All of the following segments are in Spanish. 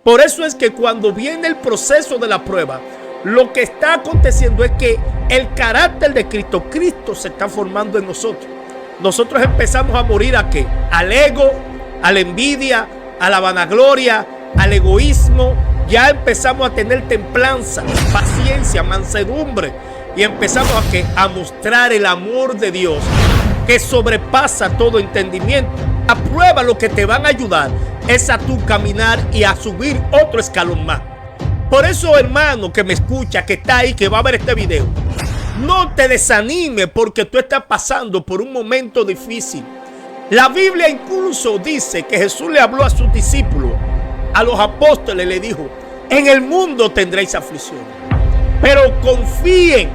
Por eso es que cuando viene el proceso de la prueba, lo que está aconteciendo es que el carácter de Cristo, Cristo se está formando en nosotros. Nosotros empezamos a morir ¿a qué? Al ego, a la envidia, a la vanagloria, al egoísmo. Ya empezamos a tener templanza, paciencia, mansedumbre. Y empezamos ¿a qué? A mostrar el amor de Dios que sobrepasa todo entendimiento. La prueba lo que te van a ayudar es a tu caminar y a subir otro escalón más. Por eso, hermano que me escucha, que está ahí, que va a ver este video, no te desanime porque tú estás pasando por un momento difícil. La Biblia incluso dice que Jesús le habló a sus discípulos, a los apóstoles, le dijo: en el mundo tendréis aflicción, pero confíen.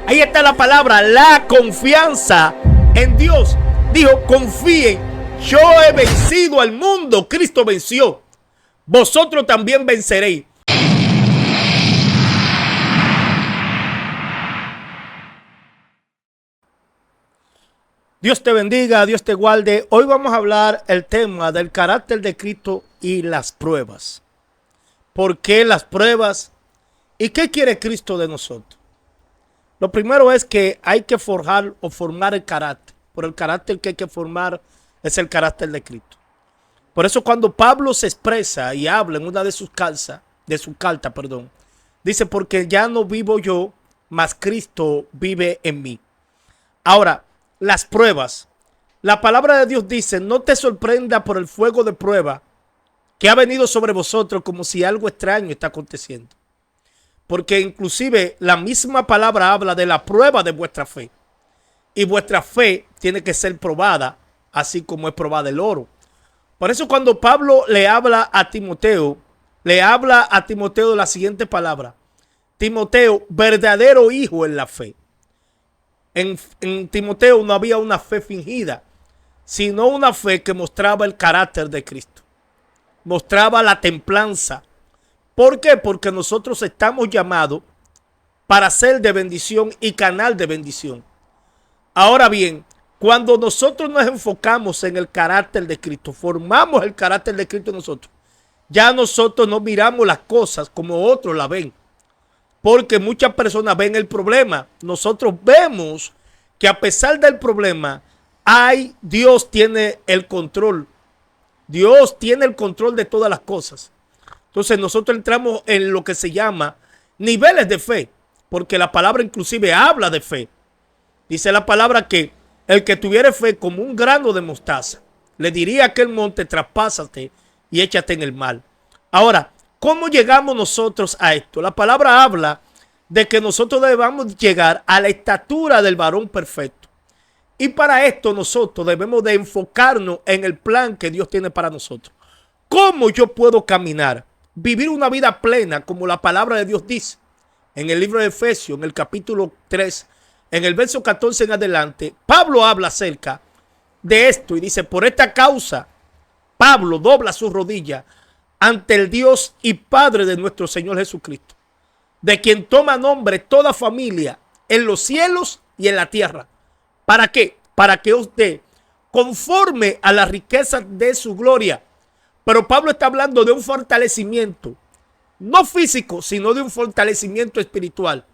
Ahí está la palabra, la confianza en Dios. Dijo: confíen, yo he vencido al mundo, Cristo venció. Vosotros también venceréis. Dios te bendiga, Dios te guarde. Hoy vamos a hablar el tema del carácter de Cristo y las pruebas. ¿Por qué las pruebas? ¿Y qué quiere Cristo de nosotros? Lo primero es que hay que forjar o formar el carácter. Por el carácter que hay que formar es el carácter de Cristo. Por eso cuando Pablo se expresa y habla en una de sus cartas, dice: porque ya no vivo yo, mas Cristo vive en mí. Ahora, las pruebas. La palabra de Dios dice: no te sorprenda por el fuego de prueba que ha venido sobre vosotros como si algo extraño está aconteciendo. Porque inclusive la misma palabra habla de la prueba de vuestra fe. Y vuestra fe tiene que ser probada, así como es probada el oro. Por eso cuando Pablo le habla a Timoteo de la siguiente palabra: Timoteo, verdadero hijo en la fe. En Timoteo no había una fe fingida, sino una fe que mostraba el carácter de Cristo. Mostraba la templanza. ¿Por qué? Porque nosotros estamos llamados para ser de bendición y canal de bendición. Ahora bien, cuando nosotros nos enfocamos en el carácter de Cristo, formamos el carácter de Cristo en nosotros, ya nosotros no miramos las cosas como otros la ven. Porque muchas personas ven el problema. Nosotros vemos que a pesar del problema, Dios tiene el control. Dios tiene el control de todas las cosas. Entonces nosotros entramos en lo que se llama niveles de fe. Porque la palabra inclusive habla de fe. Dice la palabra que el que tuviere fe como un grano de mostaza, le diría a aquel monte: traspásate y échate en el mar. Ahora, ¿cómo llegamos nosotros a esto? La palabra habla de que nosotros debemos llegar a la estatura del varón perfecto. Y para esto nosotros debemos de enfocarnos en el plan que Dios tiene para nosotros. ¿Cómo yo puedo caminar? Vivir una vida plena como la palabra de Dios dice. En el libro de Efesios, en el capítulo 3, en el verso 14 en adelante, Pablo habla acerca de esto y dice: por esta causa, Pablo dobla sus rodillas ante el Dios y Padre de nuestro Señor Jesucristo, de quien toma nombre toda familia en los cielos y en la tierra. ¿Para qué? Para que os dé conforme a la riqueza de su gloria. Pero Pablo está hablando de un fortalecimiento, no físico, sino de un fortalecimiento espiritual.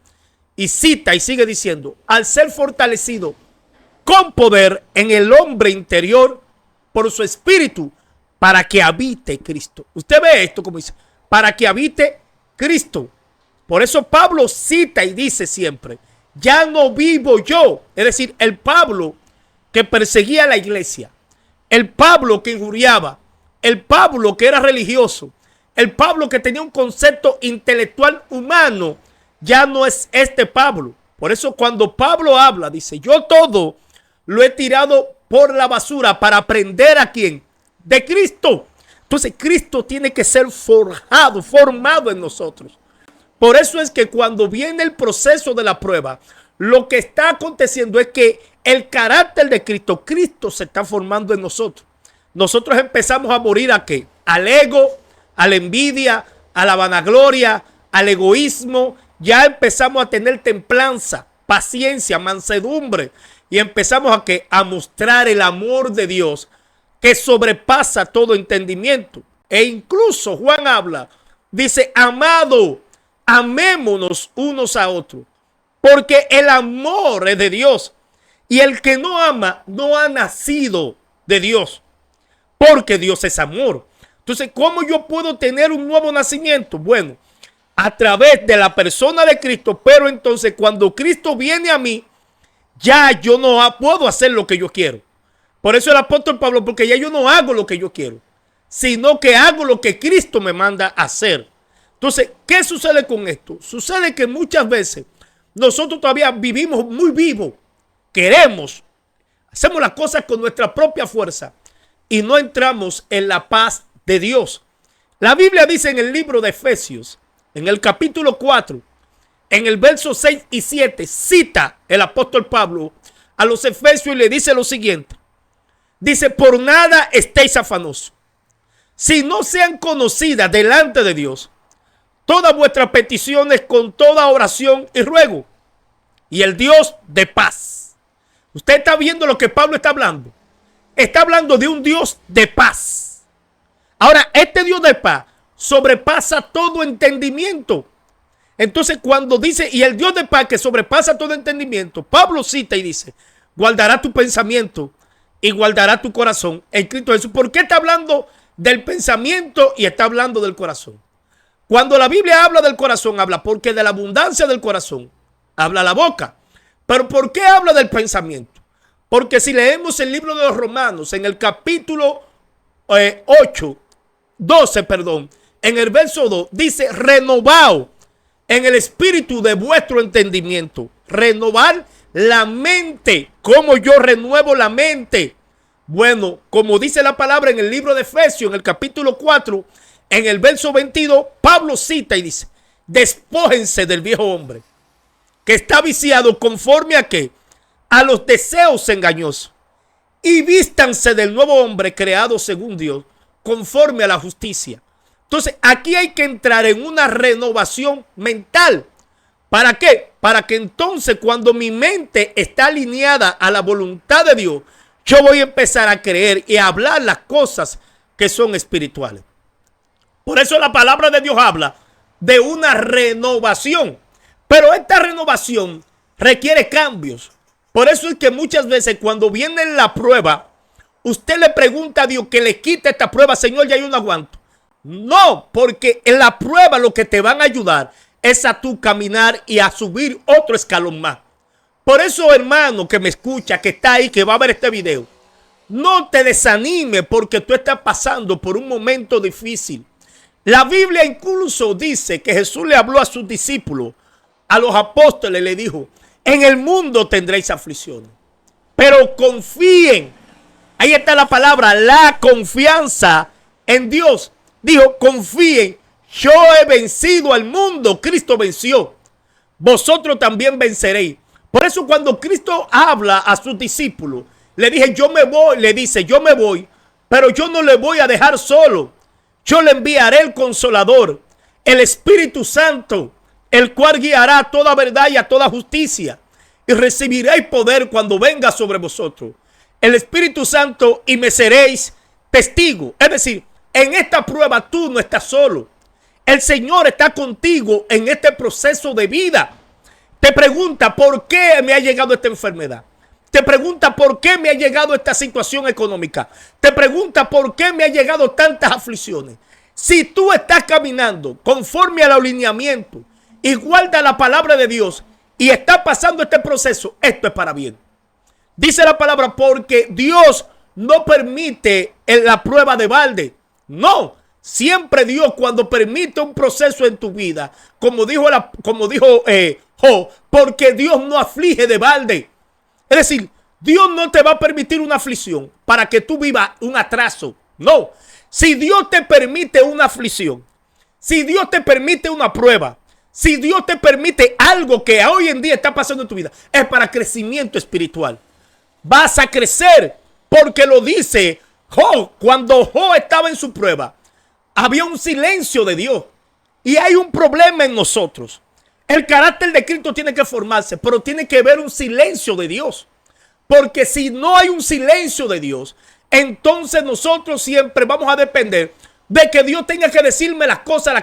Y cita y sigue diciendo: al ser fortalecido con poder en el hombre interior por su espíritu, para que habite Cristo. Usted ve esto como dice: para que habite Cristo. Por eso Pablo cita y dice siempre: ya no vivo yo. Es decir, el Pablo que perseguía a la iglesia, el Pablo que injuriaba, el Pablo que era religioso, el Pablo que tenía un concepto intelectual humano, ya no es este Pablo. Por eso cuando Pablo habla, dice: yo todo lo he tirado por la basura para aprender ¿a quién? De Cristo. Entonces Cristo tiene que ser forjado, formado en nosotros. Por eso es que cuando viene el proceso de la prueba, lo que está aconteciendo es que el carácter de Cristo, Cristo se está formando en nosotros. Nosotros empezamos a morir ¿a qué? Al ego, a la envidia, a la vanagloria, al egoísmo. Ya empezamos a tener templanza, paciencia, mansedumbre. Y empezamos ¿a qué? A mostrar el amor de Dios que sobrepasa todo entendimiento. E incluso Juan habla, dice, amado, amémonos unos a otros, porque el amor es de Dios. Y el que no ama no ha nacido de Dios, porque Dios es amor. Entonces, ¿cómo yo puedo tener un nuevo nacimiento? Bueno, a través de la persona de Cristo, pero entonces cuando Cristo viene a mí, ya yo no puedo hacer lo que yo quiero. Por eso el apóstol Pablo, porque ya yo no hago lo que yo quiero, sino que hago lo que Cristo me manda a hacer. Entonces, ¿qué sucede con esto? Sucede que muchas veces nosotros todavía vivimos muy vivos, queremos, hacemos las cosas con nuestra propia fuerza y no entramos en la paz de Dios. La Biblia dice en el libro de Efesios, en el capítulo 4, en el verso 6 y 7, cita el apóstol Pablo a los efesios y le dice lo siguiente. Dice, por nada estéis afanosos, si no sean conocidas delante de Dios todas vuestras peticiones con toda oración y ruego, y el Dios de paz. Usted está viendo lo que Pablo está hablando. Está hablando de un Dios de paz. Ahora, este Dios de paz sobrepasa todo entendimiento. Entonces, cuando dice, y el Dios de paz que sobrepasa todo entendimiento, Pablo cita y dice, guardará tu pensamiento y guardará tu corazón en Cristo Jesús. ¿Por qué está hablando del pensamiento y está hablando del corazón? Cuando la Biblia habla del corazón, habla porque de la abundancia del corazón habla la boca. Pero ¿por qué habla del pensamiento? Porque si leemos el libro de los Romanos, en el capítulo 12, en el verso 2, dice, renovaos en el espíritu de vuestro entendimiento. Renovar la mente. ¿Cómo yo renuevo la mente? Bueno, como dice la palabra en el libro de Efesios, en el capítulo 4, en el verso 22, Pablo cita y dice, despójense del viejo hombre, que está viciado conforme a qué? A los deseos engañosos, y vístanse del nuevo hombre creado según Dios, conforme a la justicia. Entonces, aquí hay que entrar en una renovación mental. ¿Para qué? Para que entonces cuando mi mente está alineada a la voluntad de Dios, yo voy a empezar a creer y a hablar las cosas que son espirituales. Por eso la palabra de Dios habla de una renovación. Pero esta renovación requiere cambios. Por eso es que muchas veces cuando viene la prueba, usted le pregunta a Dios que le quite esta prueba. Señor, ya yo no aguanto. No, porque en la prueba lo que te van a ayudar es a tú caminar y a subir otro escalón más. Por eso, hermano que me escucha, que está ahí, que va a ver este video, no te desanime porque tú estás pasando por un momento difícil. La Biblia incluso dice que Jesús le habló a sus discípulos, a los apóstoles, le dijo, en el mundo tendréis aflicciones, pero confíen. Ahí está la palabra, la confianza en Dios. Dijo, confíen, yo he vencido al mundo, Cristo venció. Vosotros también venceréis. Por eso cuando Cristo habla a sus discípulos, le dije, yo me voy, le dice, yo me voy, pero yo no le voy a dejar solo. Yo le enviaré el Consolador, el Espíritu Santo, el cual guiará a toda verdad y a toda justicia. Y recibiréis poder cuando venga sobre vosotros el Espíritu Santo y me seréis testigo. Es decir, en esta prueba tú no estás solo. El Señor está contigo en este proceso de vida. Te pregunta, ¿por qué me ha llegado esta enfermedad? Te pregunta, ¿por qué me ha llegado esta situación económica? Te pregunta, ¿por qué me ha llegado tantas aflicciones? Si tú estás caminando conforme al alineamiento y guarda la palabra de Dios y está pasando este proceso, esto es para bien. Dice la palabra, porque Dios no permite la prueba de balde. No, siempre Dios cuando permite un proceso en tu vida, como dijo Job, porque Dios no aflige de balde. Es decir, Dios no te va a permitir una aflicción para que tú vivas un atraso. No, si Dios te permite una aflicción, si Dios te permite una prueba, si Dios te permite algo que hoy en día está pasando en tu vida, es para crecimiento espiritual. Vas a crecer porque lo dice Job. Cuando Job estaba en su prueba, había un silencio de Dios. Y hay un problema en nosotros. El carácter de Cristo tiene que formarse, pero tiene que haber un silencio de Dios. Porque si no hay un silencio de Dios, entonces nosotros siempre vamos a depender de que Dios tenga que decirme las cosas,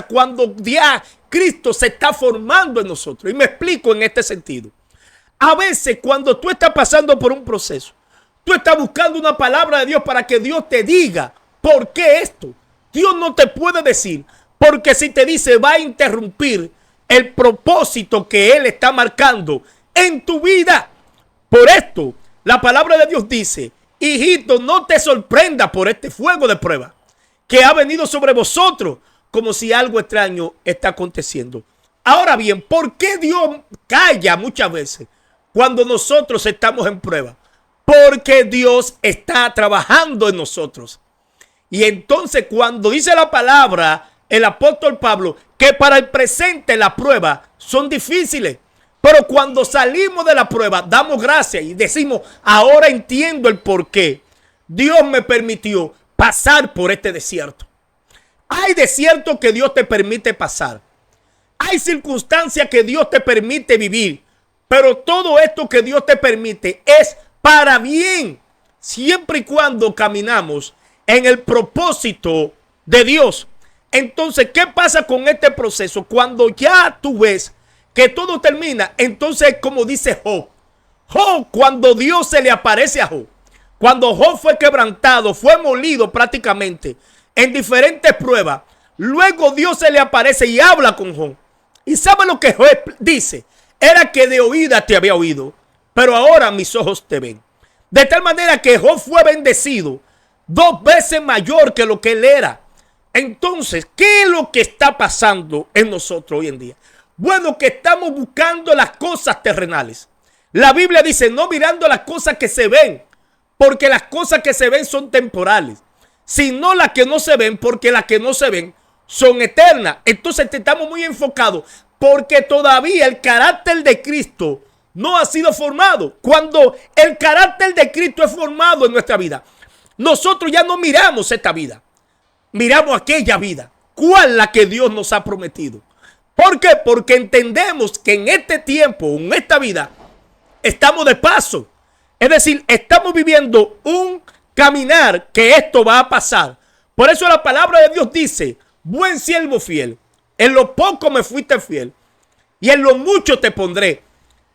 cuando ya Cristo se está formando en nosotros. Y me explico en este sentido. A veces cuando tú estás pasando por un proceso, tú estás buscando una palabra de Dios para que Dios te diga por qué esto. Dios no te puede decir, porque si te dice va a interrumpir el propósito que Él está marcando en tu vida. Por esto, la palabra de Dios dice, hijito, no te sorprenda por este fuego de prueba que ha venido sobre vosotros, como si algo extraño está aconteciendo. Ahora bien, ¿por qué Dios calla muchas veces cuando nosotros estamos en prueba? Porque Dios está trabajando en nosotros. Y entonces cuando dice la palabra, el apóstol Pablo, que para el presente las pruebas son difíciles, pero cuando salimos de la prueba, damos gracias y decimos, ahora entiendo el por qué Dios me permitió pasar por este desierto. Hay desiertos que Dios te permite pasar. Hay circunstancias que Dios te permite vivir. Pero todo esto que Dios te permite es para bien, siempre y cuando caminamos en el propósito de Dios. Entonces, ¿qué pasa con este proceso? Cuando ya tú ves que todo termina, entonces como dice Job, cuando Dios se le aparece a Job, cuando Job fue quebrantado, fue molido prácticamente en diferentes pruebas, luego Dios se le aparece y habla con Job. ¿Y sabe lo que Job dice? Era que de oída te había oído, pero ahora mis ojos te ven. De tal manera que Job fue bendecido 2 veces mayor que lo que él era. Entonces, ¿qué es lo que está pasando en nosotros hoy en día? Bueno, que estamos buscando las cosas terrenales. La Biblia dice, no mirando las cosas que se ven, porque las cosas que se ven son temporales, sino las que no se ven, porque las que no se ven son eternas. Entonces estamos muy enfocados, porque todavía el carácter de Cristo no ha sido formado. Cuando el carácter de Cristo es formado en nuestra vida, nosotros ya no miramos esta vida, miramos aquella vida. ¿Cuál? La que Dios nos ha prometido. ¿Por qué? Porque entendemos que en este tiempo, en esta vida, estamos de paso. Es decir, estamos viviendo un caminar que esto va a pasar. Por eso la palabra de Dios dice, buen siervo fiel, en lo poco me fuiste fiel y en lo mucho te pondré.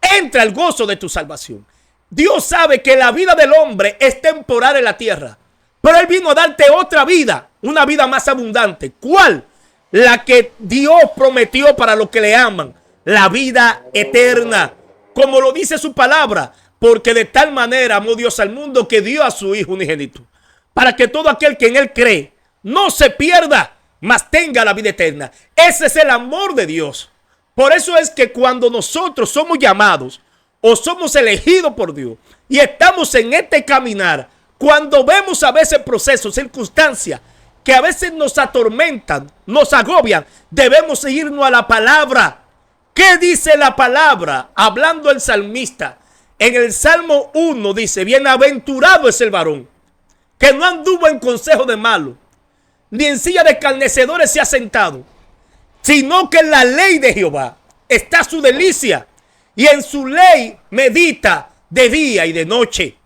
Entra al gozo de tu salvación. Dios sabe que la vida del hombre es temporal en la tierra, pero Él vino a darte otra vida, una vida más abundante. ¿Cuál? La que Dios prometió para los que le aman, la vida eterna, como lo dice su palabra. Porque de tal manera amó Dios al mundo que dio a su Hijo unigénito, para que todo aquel que en Él cree no se pierda, mas tenga la vida eterna. Ese es el amor de Dios. Por eso es que cuando nosotros somos llamados o somos elegidos por Dios y estamos en este caminar, cuando vemos a veces procesos, circunstancias que a veces nos atormentan, nos agobian, debemos irnos a la palabra. ¿Qué dice la palabra? Hablando el salmista. En el Salmo 1 dice, bienaventurado es el varón que no anduvo en consejo de malos, ni en silla de escarnecedores se ha sentado, sino que en la ley de Jehová está su delicia, y en su ley medita de día y de noche.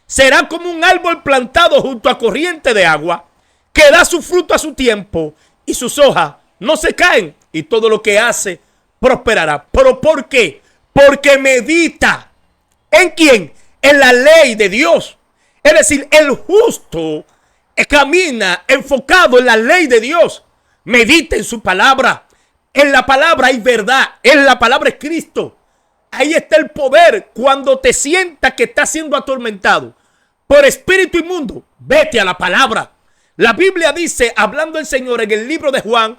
Será como un árbol plantado junto a corriente de agua, que da su fruto a su tiempo, y sus hojas no se caen, y todo lo que hace prosperará. ¿Pero por qué? Porque medita. ¿En quién? En la ley de Dios. Es decir, el justo camina enfocado en la ley de Dios. Medita en su palabra. En la palabra hay verdad. En la palabra es Cristo. Ahí está el poder. Cuando te sientas que estás siendo atormentado por espíritu inmundo, vete a la palabra. La Biblia dice, hablando el Señor en el libro de Juan,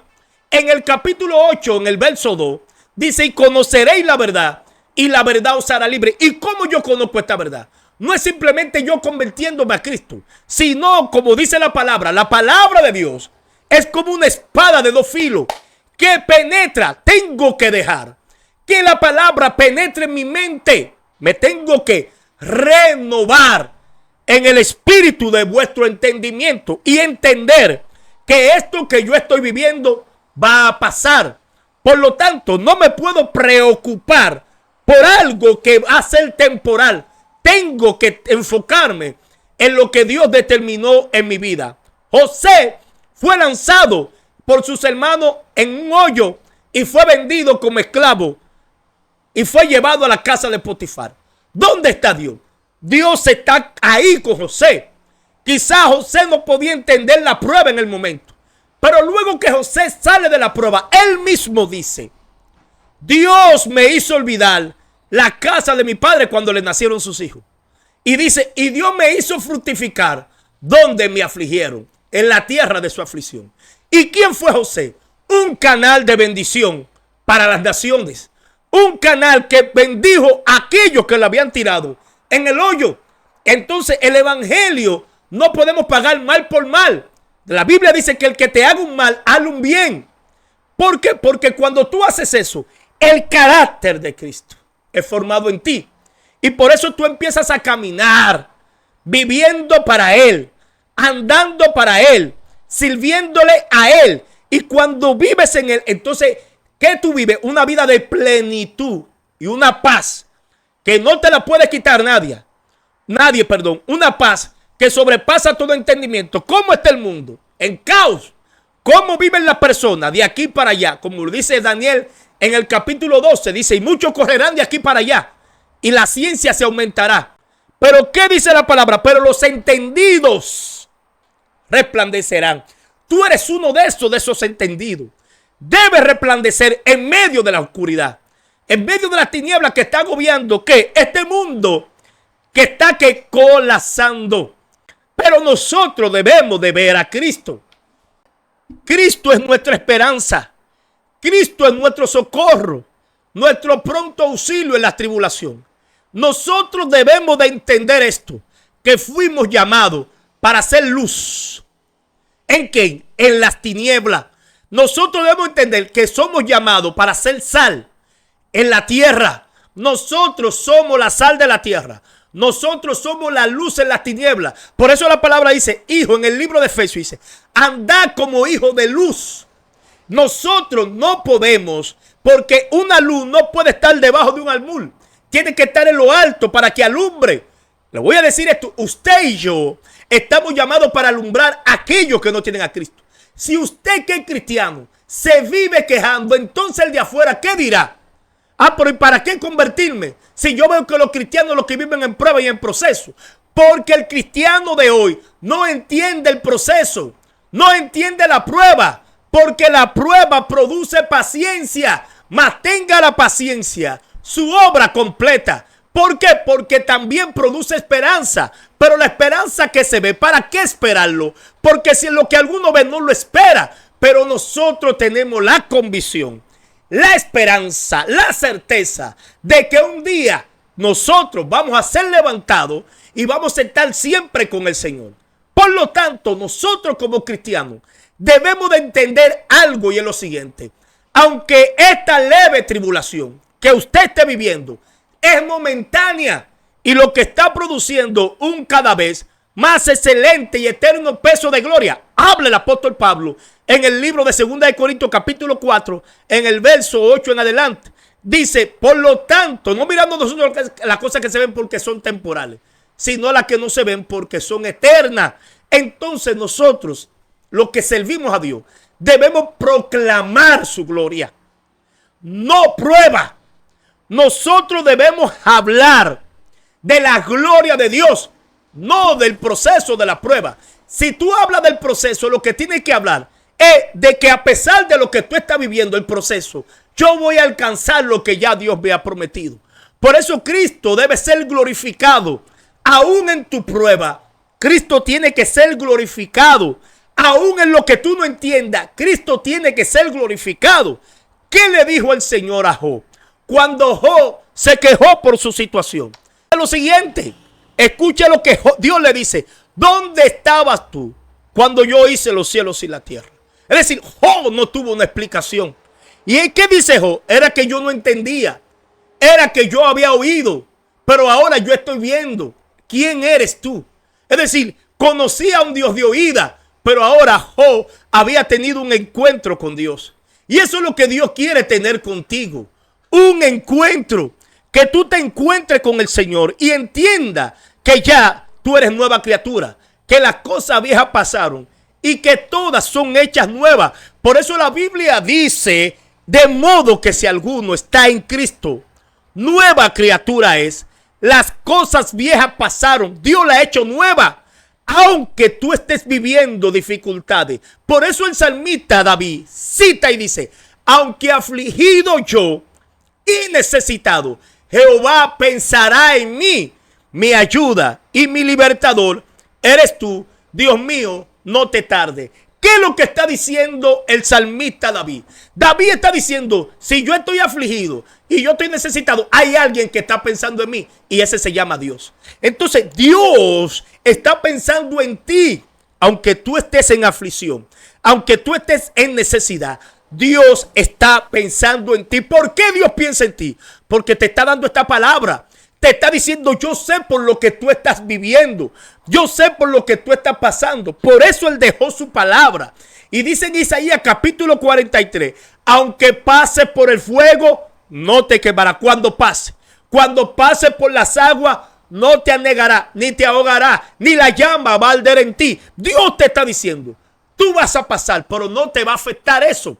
en el capítulo 8, en el verso 2, dice, y conoceréis la verdad, y la verdad os hará libre. ¿Y cómo yo conozco esta verdad? No es simplemente yo convirtiéndome a Cristo, sino, como dice la palabra de Dios es como una espada de 2 filos que penetra. Tengo que dejar que la palabra penetre en mi mente. Me tengo que renovar en el espíritu de vuestro entendimiento y entender que esto que yo estoy viviendo va a pasar. Por lo tanto, no me puedo preocupar por algo que va a ser temporal. Tengo que enfocarme en lo que Dios determinó en mi vida. José fue lanzado por sus hermanos en un hoyo y fue vendido como esclavo y fue llevado a la casa de Potifar. ¿Dónde está Dios? Dios está ahí con José. Quizás José no podía entender la prueba en el momento, pero luego que José sale de la prueba, él mismo dice: Dios me hizo olvidar la casa de mi padre cuando le nacieron sus hijos. Y dice, y Dios me hizo fructificar donde me afligieron, en la tierra de su aflicción. ¿Y quién fue José? Un canal de bendición para las naciones. Un canal que bendijo a aquellos que lo habían tirado en el hoyo. Entonces el evangelio no podemos pagar mal por mal. La Biblia dice que el que te haga un mal, hazle un bien. ¿Por qué? Porque cuando tú haces eso, el carácter de Cristo es formado en ti. Y por eso tú empiezas a caminar, viviendo para Él, andando para Él, sirviéndole a Él. Y cuando vives en Él, entonces, ¿qué tú vives? Una vida de plenitud y una paz que no te la puede quitar nadie. Una paz que sobrepasa todo entendimiento. ¿Cómo está el mundo? En caos. ¿Cómo viven las personas de aquí para allá? Como lo dice Daniel en el capítulo 12, dice, y muchos correrán de aquí para allá, y la ciencia se aumentará. Pero ¿qué dice la palabra? Pero los entendidos resplandecerán. Tú eres uno de esos entendidos. Debes resplandecer en medio de la oscuridad, en medio de las tinieblas que está agobiando, ¿qué? Este mundo que está colapsando. Pero nosotros debemos de ver a Cristo. Cristo es nuestra esperanza. Cristo es nuestro socorro, nuestro pronto auxilio en la tribulación. Nosotros debemos de entender esto, que fuimos llamados para hacer luz. ¿En qué? En las tinieblas. Nosotros debemos entender que somos llamados para hacer sal en la tierra. Nosotros somos la sal de la tierra. Nosotros somos la luz en las tinieblas. Por eso la palabra dice, hijo, en el libro de Efesios dice, andad como hijo de luz. Nosotros no podemos, porque una luz no puede estar debajo de un almud. Tiene que estar en lo alto para que alumbre. Le voy a decir esto, usted y yo estamos llamados para alumbrar a aquellos que no tienen a Cristo. Si usted que es cristiano se vive quejando, entonces el de afuera, ¿qué dirá? Pero ¿y para qué convertirme? Si yo veo que los cristianos, los que viven en prueba y en proceso. Porque el cristiano de hoy no entiende el proceso, no entiende la prueba. Porque la prueba produce paciencia. Mas tenga la paciencia su obra completa. ¿Por qué? Porque también produce esperanza. Pero la esperanza que se ve, ¿para qué esperarlo? Porque si lo que alguno ve no lo espera. Pero nosotros tenemos la convicción, la esperanza, la certeza de que un día nosotros vamos a ser levantados y vamos a estar siempre con el Señor. Por lo tanto, nosotros como cristianos debemos de entender algo, y es lo siguiente: aunque esta leve tribulación que usted esté viviendo es momentánea y lo que está produciendo un cada vez más excelente y eterno peso de gloria, habla el apóstol Pablo en el libro de 2 de Corintios capítulo 4 en el verso 8 en adelante. Dice, por lo tanto, no mirando nosotros las cosas que se ven porque son temporales, sino las que no se ven porque son eternas. Entonces nosotros, los que servimos a Dios, debemos proclamar su gloria, no prueba. Nosotros debemos hablar de la gloria de Dios, no del proceso de la prueba. Si tú hablas del proceso, lo que tienes que hablar es de que a pesar de lo que tú estás viviendo, el proceso, yo voy a alcanzar lo que ya Dios me ha prometido. Por eso Cristo debe ser glorificado. Aún en tu prueba, Cristo tiene que ser glorificado. Aún en lo que tú no entiendas, Cristo tiene que ser glorificado. ¿Qué le dijo el Señor a Job cuando Job se quejó por su situación? Lo siguiente, escucha lo que Dios le dice: ¿dónde estabas tú cuando yo hice los cielos y la tierra? Es decir, Job no tuvo una explicación. ¿Y qué dice Job? Era que yo no entendía, era que yo había oído, pero ahora yo estoy viendo. ¿Quién eres tú? Es decir, conocía a un Dios de oída, pero ahora Job había tenido un encuentro con Dios. Y eso es lo que Dios quiere tener contigo. Un encuentro. Que tú te encuentres con el Señor y entienda que ya tú eres nueva criatura. Que las cosas viejas pasaron y que todas son hechas nuevas. Por eso la Biblia dice, de modo que si alguno está en Cristo, nueva criatura es. Las cosas viejas pasaron, Dios la ha hecho nueva, aunque tú estés viviendo dificultades. Por eso el salmista David cita y dice, aunque afligido yo y necesitado, Jehová pensará en mí, mi ayuda y mi libertador eres tú, Dios mío, no te tarde. ¿Qué es lo que está diciendo el salmista David? David está diciendo, si yo estoy afligido y yo estoy necesitado, hay alguien que está pensando en mí y ese se llama Dios. Entonces Dios está pensando en ti, aunque tú estés en aflicción, aunque tú estés en necesidad. Dios está pensando en ti. ¿Por qué Dios piensa en ti? Porque te está dando esta palabra. Te está diciendo, yo sé por lo que tú estás viviendo. Yo sé por lo que tú estás pasando. Por eso Él dejó su palabra. Y dice en Isaías capítulo 43, aunque pase por el fuego, no te quemará. Cuando pase por las aguas, no te anegará, ni te ahogará, ni la llama va a arder en ti. Dios te está diciendo, tú vas a pasar, pero no te va a afectar eso.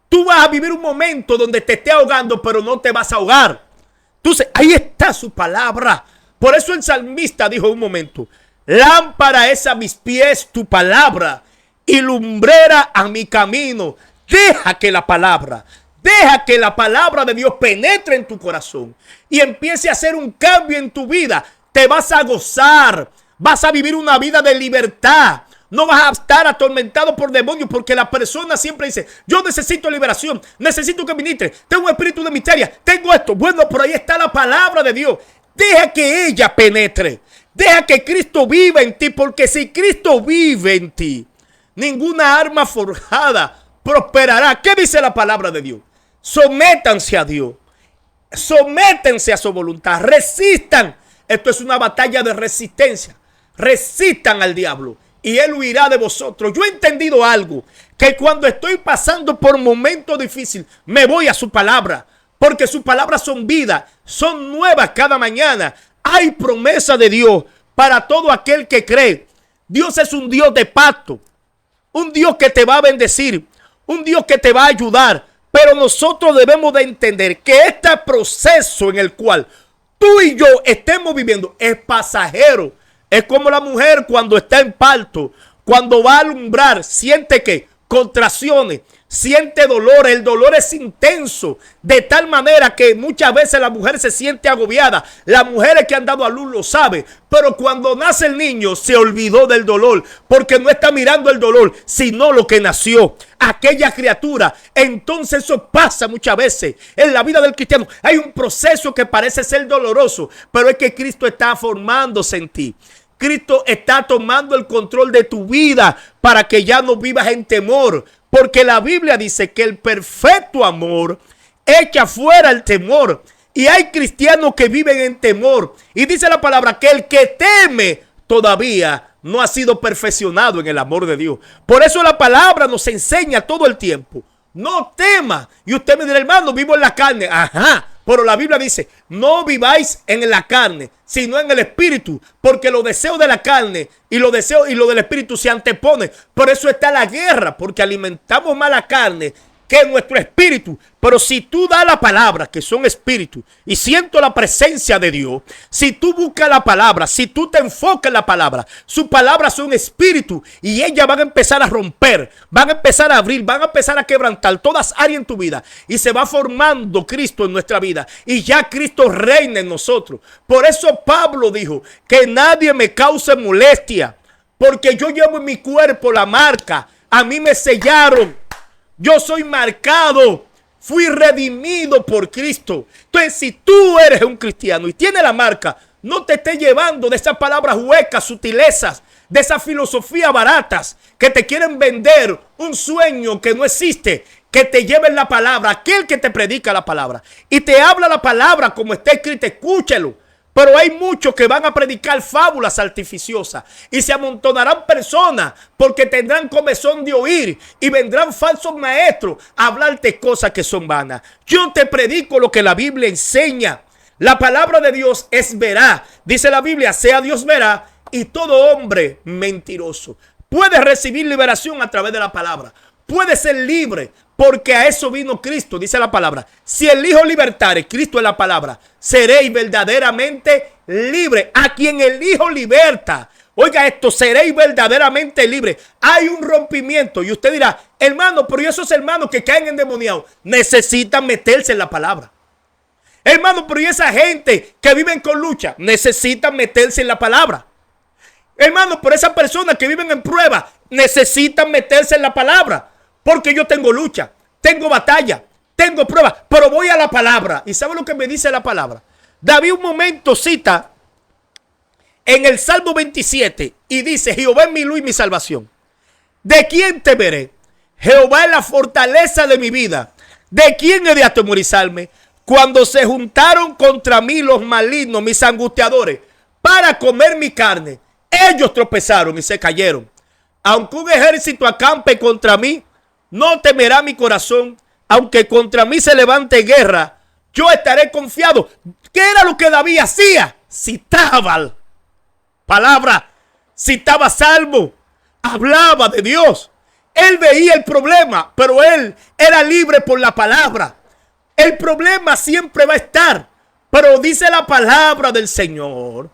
Tú vas a vivir un momento donde te esté ahogando, pero no te vas a ahogar. Entonces, ahí está su palabra. Por eso el salmista dijo un momento, lámpara es a mis pies tu palabra y lumbrera a mi camino. Deja que la palabra de Dios penetre en tu corazón y empiece a hacer un cambio en tu vida. Te vas a gozar, vas a vivir una vida de libertad. No vas a estar atormentado por demonios, porque la persona siempre dice, yo necesito liberación, necesito que ministre, tengo un espíritu de misterio, tengo esto. Bueno, por ahí está la palabra de Dios. Deja que ella penetre, deja que Cristo viva en ti, porque si Cristo vive en ti, ninguna arma forjada prosperará. ¿Qué dice la palabra de Dios? Sométanse a Dios, sométense a su voluntad, resistan. Esto es una batalla de resistencia. Resistan al diablo y él huirá de vosotros. Yo he entendido algo, que cuando estoy pasando por momentos difíciles, me voy a su palabra, porque sus palabras son vida, son nuevas cada mañana. Hay promesa de Dios para todo aquel que cree. Dios es un Dios de pacto, un Dios que te va a bendecir, un Dios que te va a ayudar. Pero nosotros debemos de entender que este proceso en el cual tú y yo estemos viviendo es pasajero. Es como la mujer cuando está en parto, cuando va a alumbrar, siente que contracciones, siente dolor. El dolor es intenso, de tal manera que muchas veces la mujer se siente agobiada. Las mujeres que han dado a luz lo saben, pero cuando nace el niño se olvidó del dolor, porque no está mirando el dolor, sino lo que nació, aquella criatura. Entonces eso pasa muchas veces en la vida del cristiano. Hay un proceso que parece ser doloroso, pero es que Cristo está formándose en ti. Cristo está tomando el control de tu vida para que ya no vivas en temor. Porque la Biblia dice que el perfecto amor echa fuera el temor. Y hay cristianos que viven en temor. Y dice la palabra que el que teme todavía no ha sido perfeccionado en el amor de Dios. Por eso la palabra nos enseña todo el tiempo: no tema. Y usted me dirá, hermano, vivo en la carne. Ajá. Pero la Biblia dice, no viváis en la carne, sino en el espíritu, porque los deseos de la carne y los deseos y lo del espíritu se anteponen. Por eso está la guerra, porque alimentamos más la carne que nuestro espíritu. Pero si tú das la palabra, que son espíritu, y siento la presencia de Dios, si tú buscas la palabra, si tú te enfocas en la palabra, sus palabras son espíritu, y ellas van a empezar a romper, van a empezar a abrir, van a empezar a quebrantar todas áreas en tu vida, y se va formando Cristo en nuestra vida, y ya Cristo reina en nosotros. Por eso Pablo dijo, que nadie me cause molestia, porque yo llevo en mi cuerpo la marca, a mí me sellaron. Yo soy marcado, fui redimido por Cristo. Entonces, si tú eres un cristiano y tienes la marca, no te estés llevando de esas palabras huecas, sutilezas, de esas filosofías baratas que te quieren vender un sueño que no existe. Que te lleven la palabra, aquel que te predica la palabra y te habla la palabra como está escrita, escúchelo. Pero hay muchos que van a predicar fábulas artificiosas y se amontonarán personas porque tendrán comezón de oír y vendrán falsos maestros a hablarte cosas que son vanas. Yo te predico lo que la Biblia enseña. La palabra de Dios es veraz. Dice la Biblia, sea Dios veraz y todo hombre mentiroso. Puedes recibir liberación a través de la palabra. Puedes ser libre porque a eso vino Cristo, dice la palabra. Si el Hijo libertare, Cristo es la palabra, seréis verdaderamente libre. A quien el Hijo liberta. Oiga esto, seréis verdaderamente libres. Hay un rompimiento y usted dirá, hermano, pero esos hermanos que caen endemoniados necesitan meterse en la palabra. Hermano, pero esa gente que viven con lucha necesitan meterse en la palabra. Hermano, pero esas personas que viven en prueba necesitan meterse en la palabra. Porque yo tengo lucha, tengo batalla, tengo prueba, pero voy a la palabra. ¿Y sabe lo que me dice la palabra? David un momento cita en el Salmo 27 y dice, Jehová es mi luz y mi salvación. ¿De quién temeré? Jehová es la fortaleza de mi vida. ¿De quién he de atemorizarme? Cuando se juntaron contra mí los malignos, mis angustiadores, para comer mi carne, ellos tropezaron y se cayeron. Aunque un ejército acampe contra mí, no temerá mi corazón. Aunque contra mí se levante guerra, yo estaré confiado. ¿Qué era lo que David hacía? Citaba palabra, citaba salmo, hablaba de Dios. Él veía el problema, pero él era libre por la palabra. El problema siempre va a estar, pero dice la palabra del Señor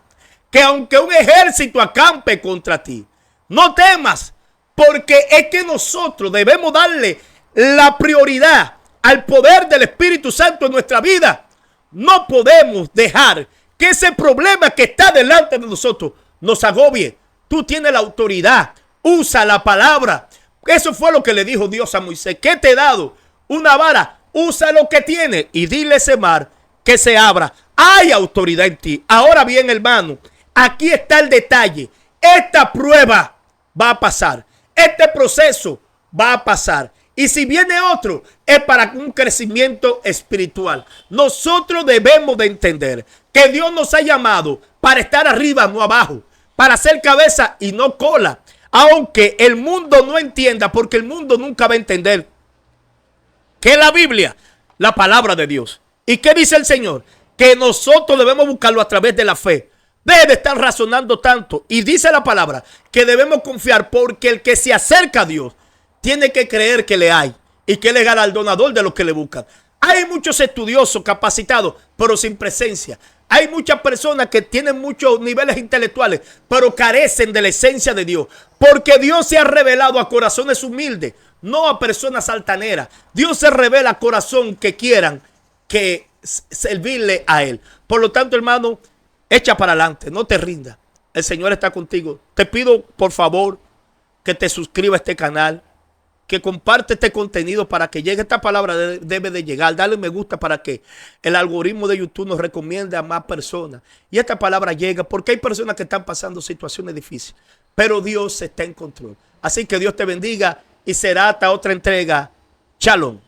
que aunque un ejército acampe contra ti, no temas, porque es que nosotros debemos darle la prioridad al poder del Espíritu Santo en nuestra vida. No podemos dejar que ese problema que está delante de nosotros nos agobie. Tú tienes la autoridad, usa la palabra. Eso fue lo que le dijo Dios a Moisés. ¿Qué te he dado? Una vara, usa lo que tiene y dile a ese mar que se abra. Hay autoridad en ti. Ahora bien, hermano, aquí está el detalle. Esta prueba va a pasar. Este proceso va a pasar. Y si viene otro, es para un crecimiento espiritual. Nosotros debemos de entender que Dios nos ha llamado para estar arriba, no abajo. Para ser cabeza y no cola. Aunque el mundo no entienda, porque el mundo nunca va a entender que la Biblia, la palabra de Dios. ¿Y qué dice el Señor? Que nosotros debemos buscarlo a través de la fe. Debe estar razonando tanto. Y dice la palabra que debemos confiar, porque el que se acerca a Dios tiene que creer que le hay y que él es galardonador de los que le buscan. Hay muchos estudiosos capacitados, pero sin presencia. Hay muchas personas que tienen muchos niveles intelectuales, pero carecen de la esencia de Dios. Porque Dios se ha revelado a corazones humildes, no a personas altaneras. Dios se revela a corazón que quieran que servirle a Él. Por lo tanto, hermano, echa para adelante, no te rindas. El Señor está contigo. Te pido, por favor, que te suscribas a este canal, que comparte este contenido para que llegue. Esta palabra debe de llegar. Dale me gusta para que el algoritmo de YouTube nos recomiende a más personas. Y esta palabra llega porque hay personas que están pasando situaciones difíciles. Pero Dios está en control. Así que Dios te bendiga y será hasta otra entrega. Shalom.